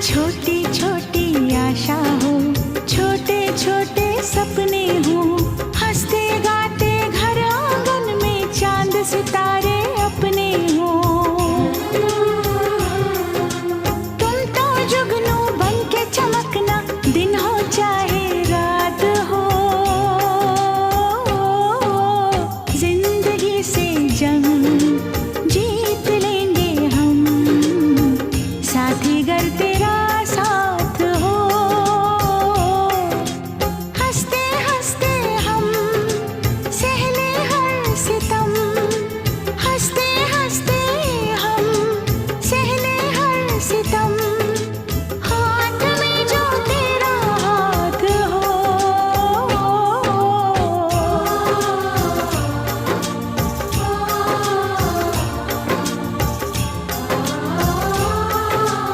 छोटी छोटी आशा हो, छोटे छोटे सपने हो, हंसते गाते घर आंगन में चांद सितारे